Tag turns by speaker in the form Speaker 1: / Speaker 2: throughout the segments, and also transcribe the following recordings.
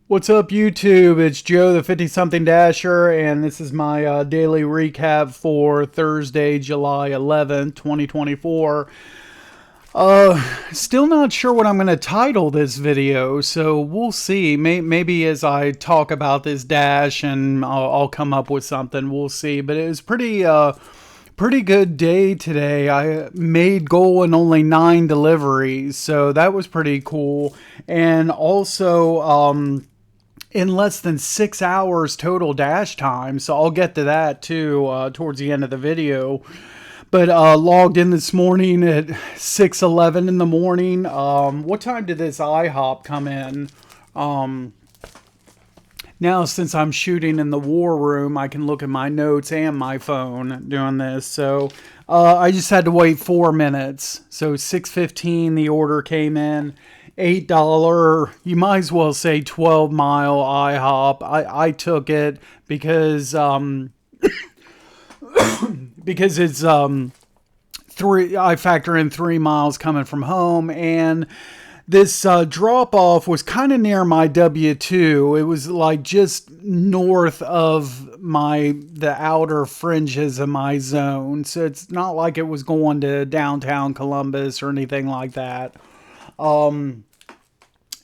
Speaker 1: What's up, YouTube? It's Joe, the 50-something Dasher, and this is my daily recap for Thursday, July 11th, 2024. Still not sure what I'm going to title this video, so we'll see. Maybe as I talk about this dash and I'll come up with something, we'll see. But it was pretty good day today. I made goal in only 9 deliveries, so that was pretty cool. And also, in less than 6 hours total dash time. So I'll get to that too towards the end of the video. But logged in this morning at 6:11 in the morning. What time did this IHOP come in? Now, since I'm shooting in the war room, I can look at my notes and my phone doing this. So I just had to wait 4 minutes. So 6:15, the order came in. $8, you might as well say 12-mile IHOP. I took it because because it's three. I factor in 3 miles coming from home, and this drop off was kind of near my W2. It was like just north of the outer fringes of my zone, so it's not like it was going to downtown Columbus or anything like that.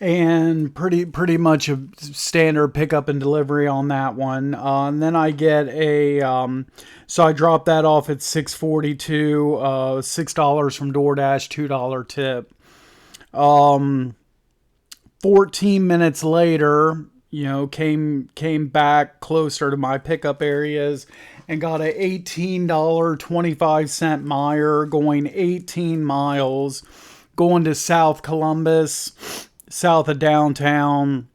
Speaker 1: And pretty much a standard pickup and delivery on that one. And then I get so I dropped that off at 6:42, $6 from DoorDash, $2 tip. 14 minutes later, came back closer to my pickup areas and got a $18.25 Meyer going 18 miles, going to South Columbus, south of downtown.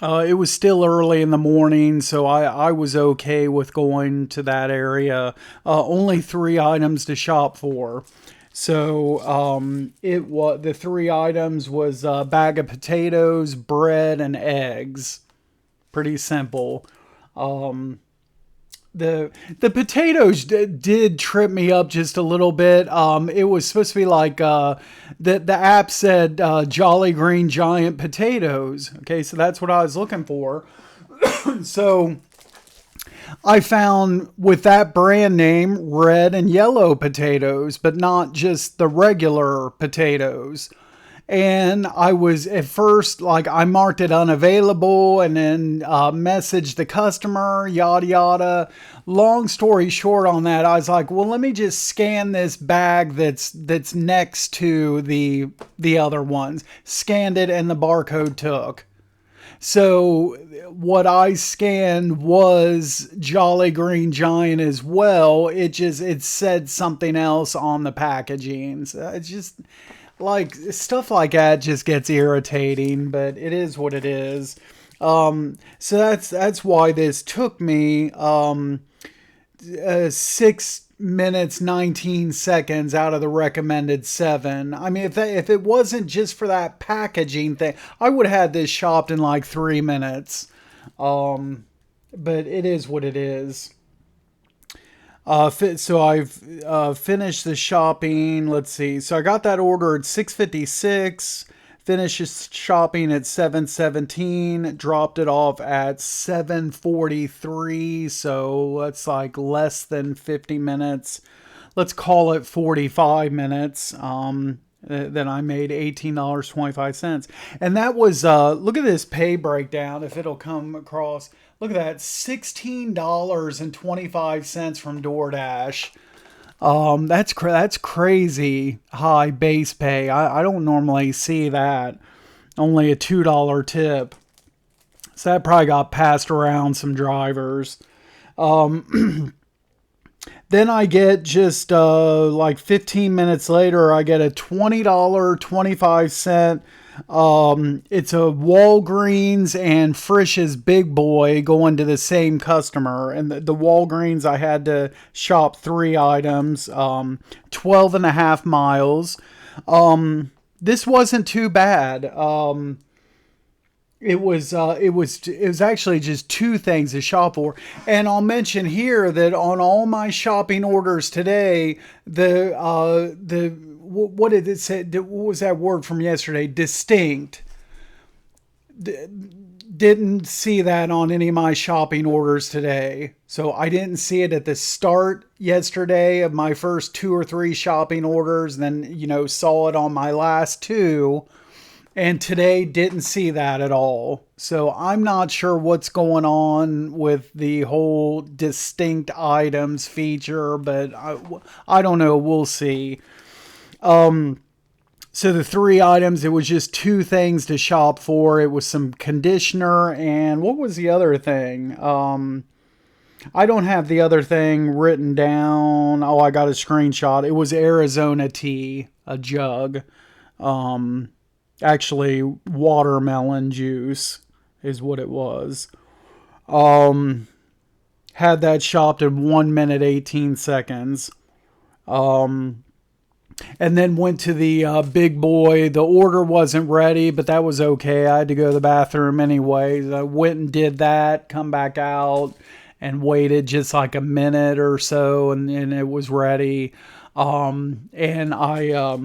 Speaker 1: It was still early in the morning, so I was okay with going to that area. Only 3 items to shop for. So the 3 items was a bag of potatoes, bread, and eggs. Pretty simple. The potatoes did trip me up just a little bit. It was supposed to be like the app said Jolly Green Giant potatoes. Okay, so that's what I was looking for. So I found with that brand name red and yellow potatoes, but not just the regular potatoes. And I was at first like I marked it unavailable and then messaged the customer, yada yada. Long story short on that, I was like, well, let me just scan this bag that's next to the other ones. Scanned it and the barcode took. So what I scanned was Jolly Green Giant as well. It said something else on the packaging. So it's just like stuff like that just gets irritating, but it is what it is. So that's why this took me 6 minutes 19 seconds out of the recommended 7. I mean, if it wasn't just for that packaging thing, I would have had this shopped in like 3 minutes. But it is what it is. So I've finished the shopping. Let's see. So I got that order at 6:56. Finished shopping at 7:17. Dropped it off at 7:43. So that's like less than 50 minutes. Let's call it 45 minutes. Then I made $18.25. And that was, look at this pay breakdown, if it'll come across. Look at that, $16.25 from DoorDash. That's crazy high base pay. I don't normally see that. Only a $2 tip. So that probably got passed around some drivers. Then I get just like 15 minutes later, I get a $20.25. It's a Walgreens and Frisch's Big Boy going to the same customer. And the Walgreens, I had to shop 3 items, 12 and a half miles. This wasn't too bad. It was actually just 2 things to shop for. And I'll mention here that on all my shopping orders today, what did it say? What was that word from yesterday? Distinct. didn't see that on any of my shopping orders today. So I didn't see it at the start yesterday of my first 2 or 3 shopping orders. Then, saw it on my last 2. And today didn't see that at all. So I'm not sure what's going on with the whole distinct items feature, but I don't know. We'll see. So the 3 items, it was just 2 things to shop for. It was some conditioner and what was the other thing? I don't have the other thing written down. Oh, I got a screenshot. It was Arizona tea, a jug. Actually, watermelon juice is what it was. Had that shopped in 1 minute, 18 seconds. And then went to the big boy. The order wasn't ready, but that was okay. I had to go to the bathroom anyways. I went and did that, come back out, and waited just like a minute or so, and it was ready. And I,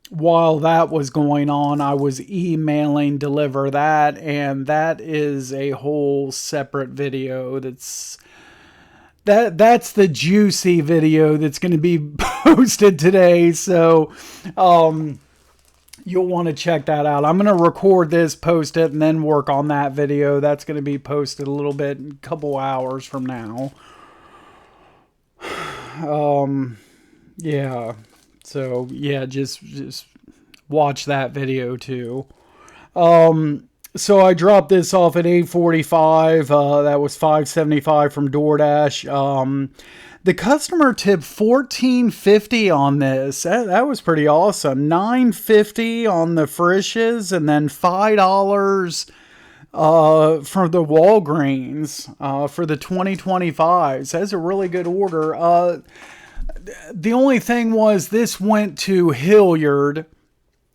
Speaker 1: while that was going on, I was emailing Deliver That, and that is a whole separate video that's the juicy video that's going to be posted today. So, you'll want to check that out. I'm going to record this, post it, and then work on that video. That's going to be posted a little bit, a couple hours from now. Yeah. So yeah, just watch that video too. So I dropped this off at $8.45. That was $5.75 from DoorDash. The customer tipped $14.50 on this. That was pretty awesome. $9.50 on the Frisch's, and then $5 for the Walgreens for the 2025s. That's a really good order. The only thing was this went to Hilliard.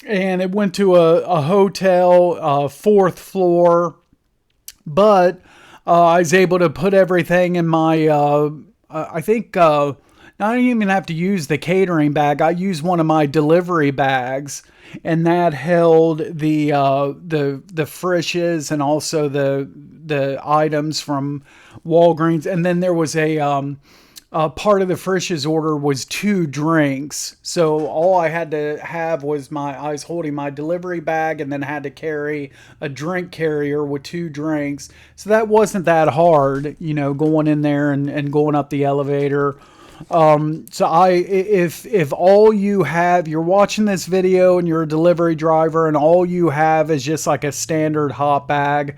Speaker 1: And it went to a hotel, 4th floor. But I was able to put everything in my, I think, I didn't even have to use the catering bag. I used one of my delivery bags. And that held the Frisch's and also the items from Walgreens. And then there was part of the Frisch's order was 2 drinks. So all I had to have was I was holding my delivery bag and then had to carry a drink carrier with 2 drinks. So that wasn't that hard, going in there and going up the elevator. So if all you have, you're watching this video and you're a delivery driver and all you have is just like a standard hot bag,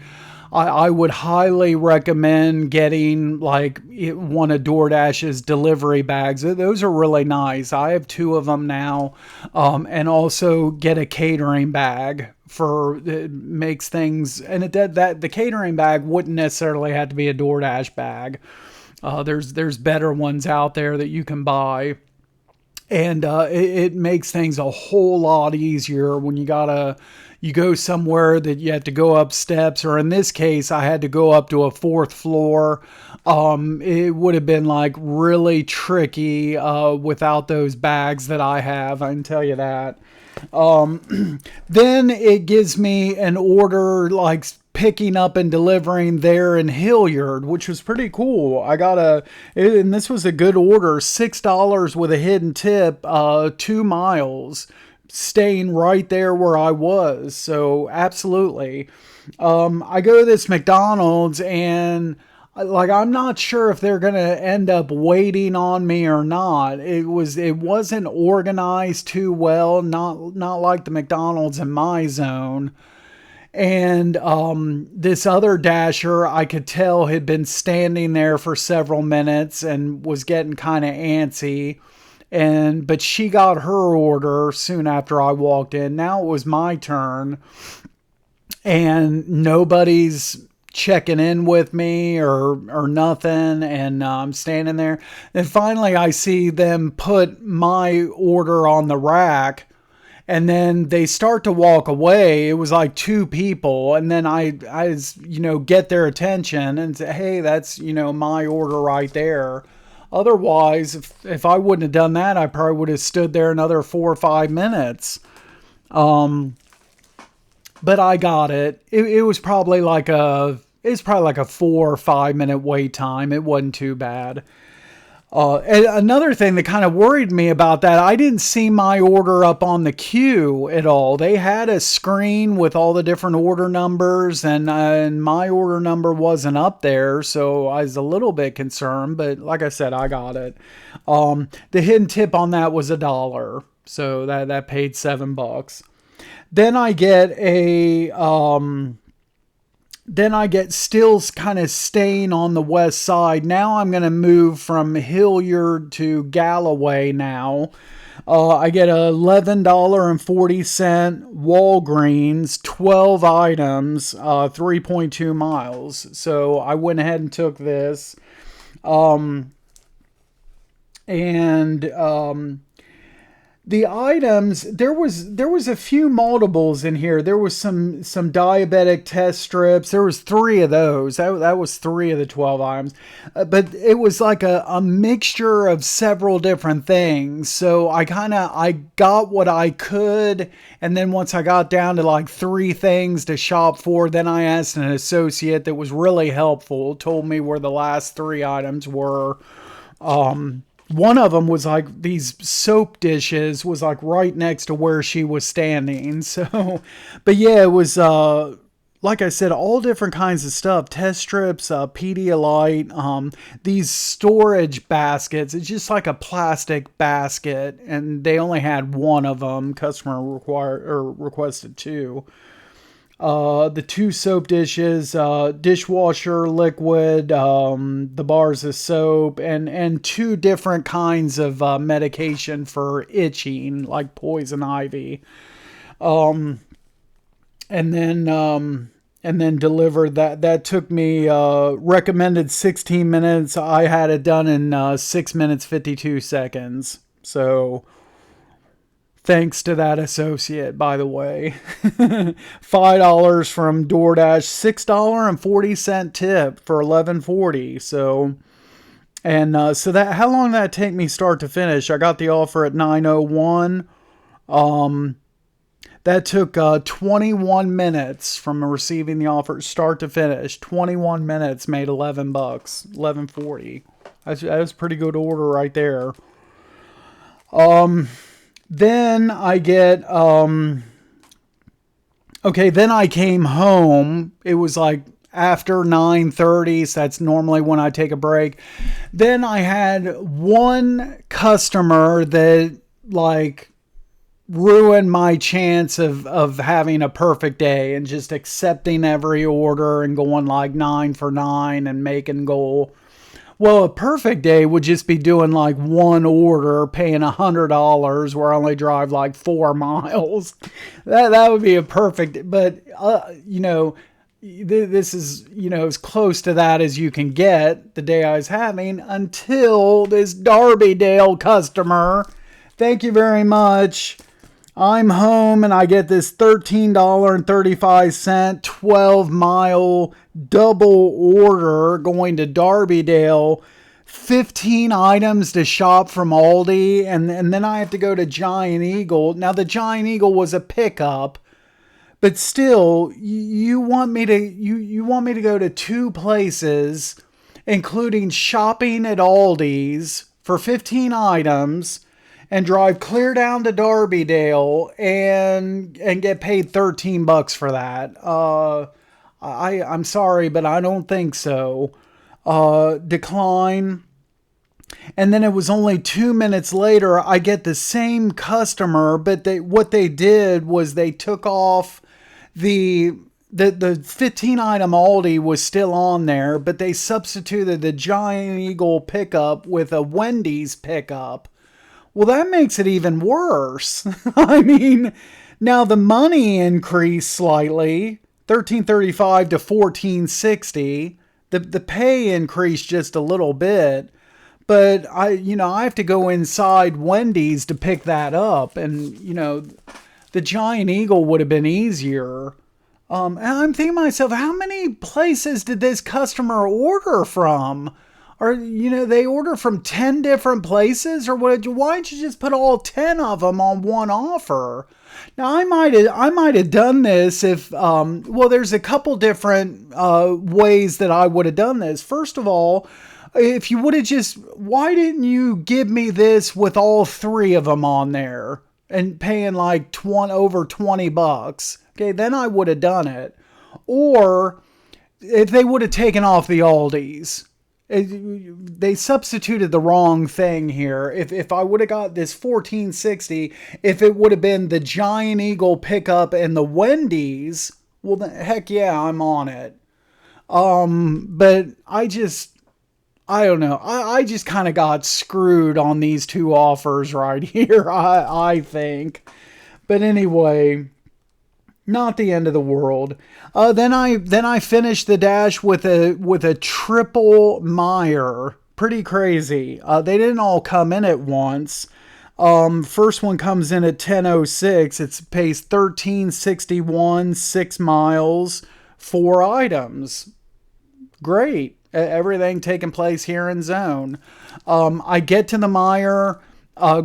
Speaker 1: I would highly recommend getting like one of DoorDash's delivery bags. Those are really nice. I have 2 of them now. And also get a catering bag it makes things, and the catering bag wouldn't necessarily have to be a DoorDash bag. There's better ones out there that you can buy. And it makes things a whole lot easier when you go somewhere that you have to go up steps, or in this case, I had to go up to a 4th floor. It would have been like really tricky without those bags that I have. I can tell you that. Then it gives me an order like picking up and delivering there in Hilliard, which was pretty cool. And this was a good order, $6 with a hidden tip, 2 miles, staying right there where I was. So absolutely. I go to this McDonald's and I'm not sure if they're going to end up waiting on me or not. It wasn't organized too well, not like the McDonald's in my zone. And this other dasher, I could tell, had been standing there for several minutes and was getting kind of antsy. But she got her order soon after I walked in. Now it was my turn, and nobody's checking in with me or nothing. And I'm standing there. And finally, I see them put my order on the rack. And then they start to walk away. It was like 2 people. And then I get their attention and say, hey, that's, my order right there. Otherwise, if I wouldn't have done that, I probably would have stood there another 4 or 5 minutes. but I got it. It was probably like a 4 or 5 minute wait time. It wasn't too bad. And another thing that kind of worried me about that, I didn't see my order up on the queue at all. They had a screen with all the different order numbers, and my order number wasn't up there, so I was a little bit concerned. But like I said, I got it. The hidden tip on that was $1, so that paid $7. Then I get still kind of staying on the west side. Now I'm going to move from Hilliard to Galloway now. I get $11.40 Walgreens, 12 items, 3.2 miles. So I went ahead and took this. The items, there was a few multiples in here. There was some diabetic test strips. There was 3 of those. That was 3 of the 12 items. But it was like a mixture of several different things. So I got what I could. And then once I got down to like 3 things to shop for, then I asked an associate that was really helpful, told me where the last 3 items were. One of them was like these soap dishes was like right next to where she was standing. So, but yeah, it was, like I said, all different kinds of stuff, test strips, Pedialyte, these storage baskets. It's just like a plastic basket, and they only had 1 of them. Customer requested 2. The 2 soap dishes, dishwasher liquid, the bars of soap, and 2 different kinds of medication for itching, like poison ivy. And then delivered that. That took me recommended 16 minutes. I had it done in 6 minutes 52 seconds. So thanks to that associate, by the way. $5 from DoorDash, $6.40 tip for $11.40. So, and so that, how long did that take me start to finish? I got the offer at 9:01. That took 21 minutes from receiving the offer start to finish. 21 minutes made $11, $11.40. That was a pretty good order right there. Then I get, then I came home. It was like after 9:30, so that's normally when I take a break. Then I had one customer that like ruined my chance of having a perfect day and just accepting every order and going like 9 for 9 and making goal. Well, a perfect day would just be doing like 1 order, paying $100 where I only drive like 4 miles. That would be a perfect, but this is, as close to that as you can get the day I was having until this Darbydale customer. Thank you very much. I'm home and I get this $13.35 12-mile double order going to Darbydale, 15 items to shop from Aldi, and then I have to go to Giant Eagle. Now the Giant Eagle was a pickup, but still you want me to go to 2 places, including shopping at Aldi's for 15 items, and drive clear down to Darbydale and get paid $13 for that. I'm sorry, but I don't think so. Decline. And then it was only 2 minutes later, I get the same customer, but what they did was they took off the 15 item Aldi was still on there, but they substituted the Giant Eagle pickup with a Wendy's pickup. Well, that makes it even worse. I mean, now the money increased slightly, $13.35 to $14.60. The pay increased just a little bit, but I have to go inside Wendy's to pick that up, and the Giant Eagle would have been easier. And I'm thinking to myself, how many places did this customer order from? Or, they order from 10 different places? Or why didn't you just put all 10 of them on one offer? Now I might have done this if well, there's a couple different ways that I would have done this. First of all, if you would have just, why didn't you give me this with all three of them on there and paying like over $20? Okay, then I would have done it. Or if they would have taken off the Aldi's. They substituted the wrong thing here. If I would have got this 1460, if it would have been the Giant Eagle pickup and the Wendy's, well, then, heck yeah, I'm on it. But I don't know. I just kind of got screwed on these two offers right here, I think. But anyway, not the end of the world. Then I finished the dash with a triple Meyer. Pretty crazy. They didn't all come in at once. First one comes in at 10:06. It pays 1361, 6 miles, 4 items. Great. Everything taking place here in zone. I get to the Meyer.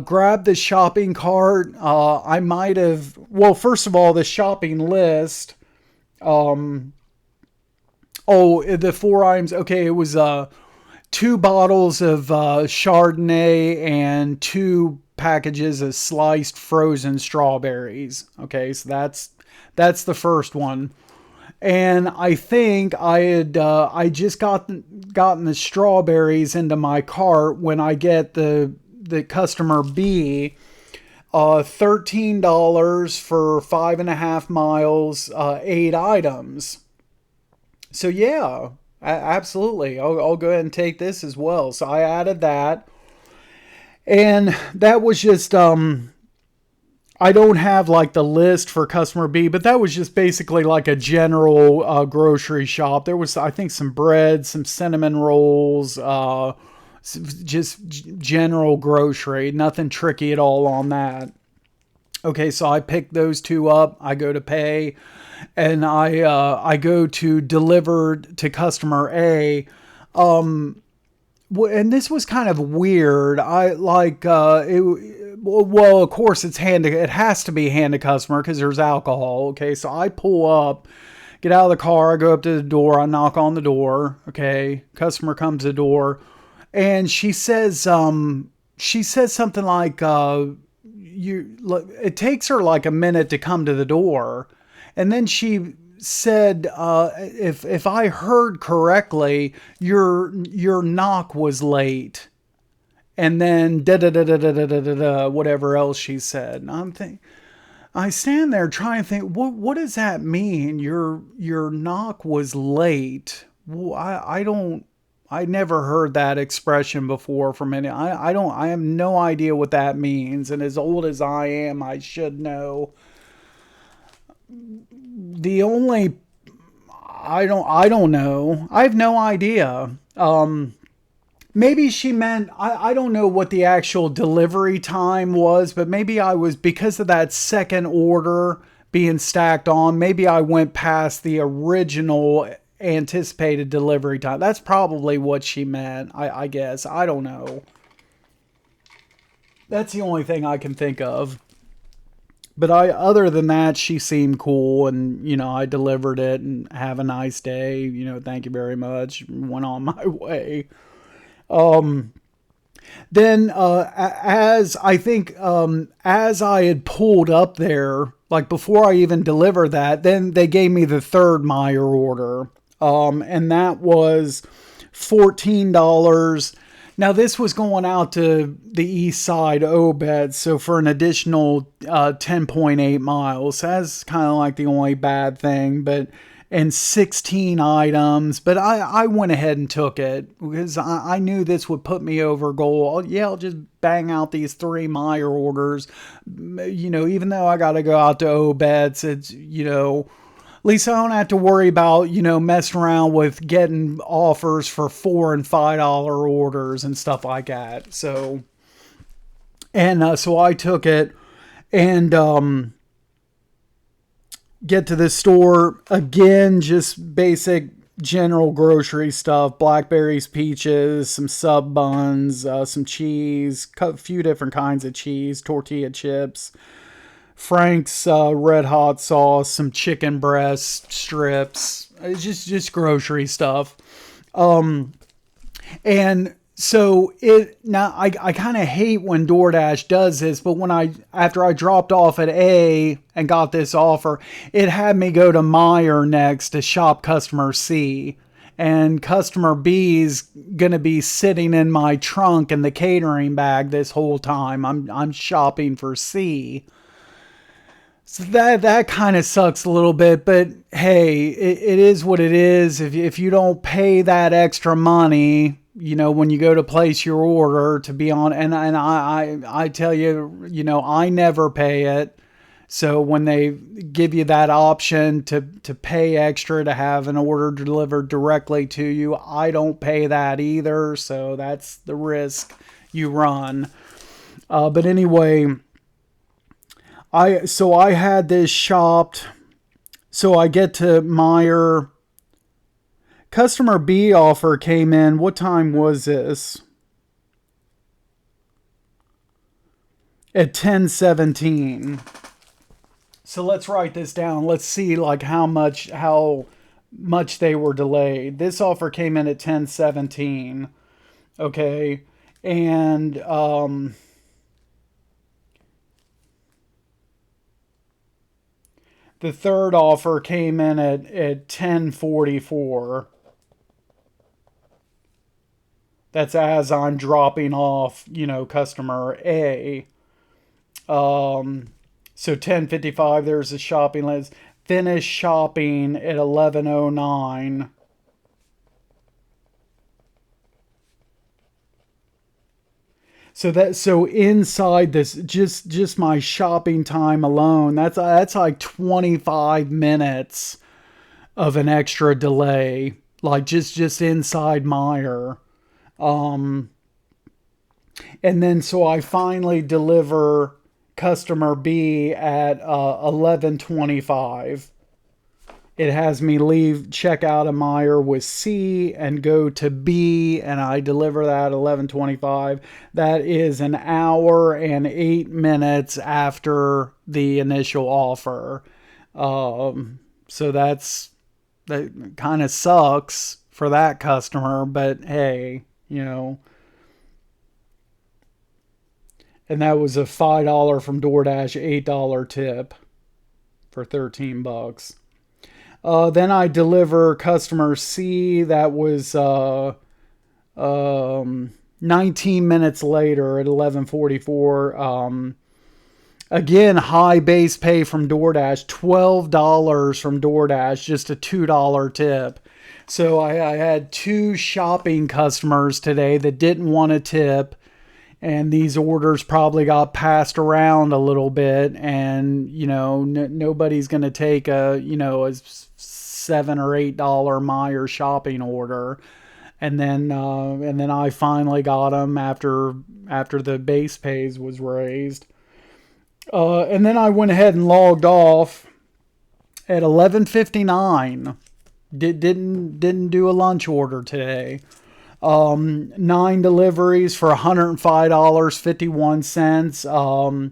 Speaker 1: Grab the shopping cart. I might have, well, first of all, the shopping list. Oh, the 4 items. Okay, it was 2 bottles of Chardonnay and 2 packages of sliced frozen strawberries. Okay, so that's the first one. And I think I just gotten the strawberries into my cart when I get the customer B, $13 for 5.5 miles, 8 items. So yeah, absolutely. I'll go ahead and take this as well. So I added that, and that was just, I don't have like the list for customer B, but that was just basically like a general grocery shop. There was, I think, some bread, some cinnamon rolls, just general grocery, nothing tricky at all on that. Okay, so I pick those 2 up. I go to pay, and I go to deliver to customer A. And this was kind of weird. I like it. Well, of course it has to be hand to customer because there's alcohol. Okay, so I pull up, get out of the car, I go up to the door, I knock on the door. Okay, customer comes to the door. And she says something like, it takes her like a minute to come to the door. And then she said, if I heard correctly, your knock was late. And then whatever else she said. And I stand there trying to think, what does that mean? Your knock was late. Well, I never heard that expression before from any. I have no idea what that means. And as old as I am, I should know. I don't know. I have no idea. Maybe she meant, I don't know what the actual delivery time was, but maybe because of that second order being stacked on, maybe I went past the original anticipated delivery time. That's probably what she meant, I guess. I don't know. That's the only thing I can think of. But other than that, she seemed cool, and I delivered it, and have a nice day. Thank you very much. Went on my way. Then as I had pulled up there, like before I even delivered that, then they gave me the third Meyer order. And that was $14. Now this was going out to the east side, Obed, so for an additional 10.8 miles. That's kind of like the only bad thing, and 16 items. But I went ahead and took it because I knew this would put me over goal. I'll just bang out these 3 Meyer orders. Even though I got to go out to Obed's, it's, at least I don't have to worry about, messing around with getting offers for $4 and $5 orders and stuff like that. So I took it and get to the store again, just basic general grocery stuff, blackberries, peaches, some sub buns, some cheese, a few different kinds of cheese, tortilla chips, Frank's red hot sauce, some chicken breast strips, just grocery stuff. And so I kind of hate when DoorDash does this, but after I dropped off at A and got this offer, it had me go to Meijer next to shop customer C. And customer B's gonna be sitting in my trunk in the catering bag this whole time. I'm shopping for C. So that kind of sucks a little bit, but hey, it is what it is. If you don't pay that extra money, when you go to place your order to be on, and I tell you, I never pay it. So when they give you that option to pay extra to have an order delivered directly to you, I don't pay that either. So that's the risk you run. But anyway, I had this shopped. So I get to Meijer. Customer B offer came in. What time was this? At 10:17. So let's write this down. Let's see like how much they were delayed. This offer came in at 10:17. Okay. And the third offer came in at 10:44. That's as I'm dropping off, customer A. So 10:55, there's a shopping list. Finish shopping at 11:09. So inside this, just my shopping time alone, that's like 25 minutes of an extra delay, like just inside Meijer. And then so I finally deliver customer B at 11:25. It has me check out of Meijer with C and go to B, and I deliver that at 11:25. That is an hour and 8 minutes after the initial offer. So that kind of sucks for that customer, but hey, and that was a $5 from DoorDash, $8 tip for $13. Then I deliver customer C. That was 19 minutes later at 11:44. Again, high base pay from DoorDash, $12 from DoorDash, just a $2 tip. So I had two shopping customers today that didn't want to tip. And these orders probably got passed around a little bit, and nobody's going to take a $7 or $8 Meijer shopping order, and then I finally got them after the base pays was raised, and then I went ahead and logged off at 11:59. Didn't do a lunch order today. 9 deliveries for $105.51.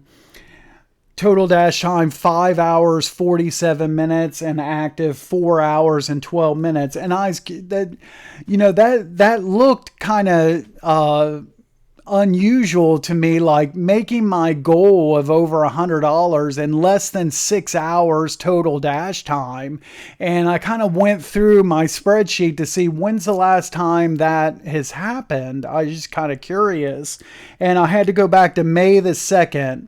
Speaker 1: Total dash time 5 hours 47 minutes, and active 4 hours and 12 minutes. And that looked kind of unusual to me, like making my goal of over $100 in less than 6 hours total dash time. And I kind of went through my spreadsheet to see when's the last time that has happened. I was just kind of curious, and I had to go back to May the 2nd,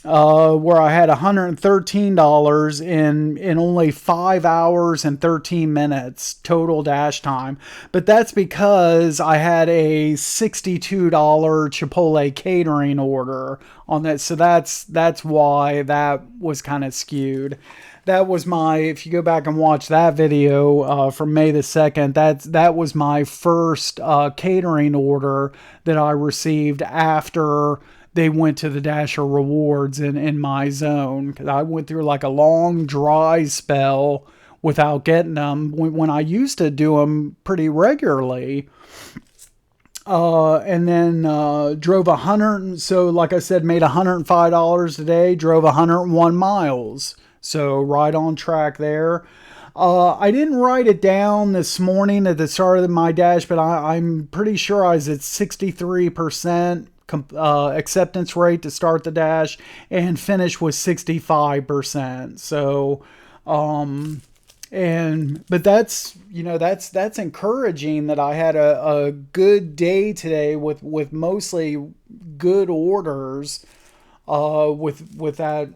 Speaker 1: where I had $113 in only 5 hours and 13 minutes total dash time. But that's because I had a $62 Chipotle catering order on that. So that's why that was kind of skewed. That was if you go back and watch that video from May the 2nd, that was my first catering order that I received after they went to the Dasher Rewards in my zone. Because I went through like a long dry spell without getting them when I used to do them pretty regularly. And then drove 100. So like I said, made $105 today. Drove 101 miles. So right on track there. I didn't write it down this morning at the start of my dash, but I'm pretty sure I was at 63% acceptance rate to start the dash, and finish was 65%. So, but that's, that's encouraging that I had a good day today with mostly good orders, with that,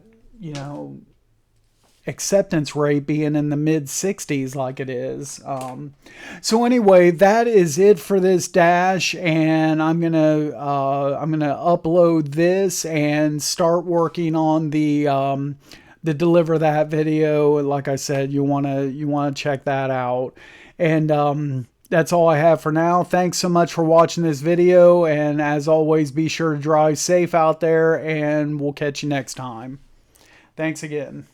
Speaker 1: acceptance rate being in the mid 60s like it is. So anyway, that is it for this dash, and I'm gonna upload this and start working on the deliver that video. Like I said, you wanna check that out. And that's all I have for now. Thanks so much for watching this video, and as always, be sure to drive safe out there, and we'll catch you next time. Thanks again.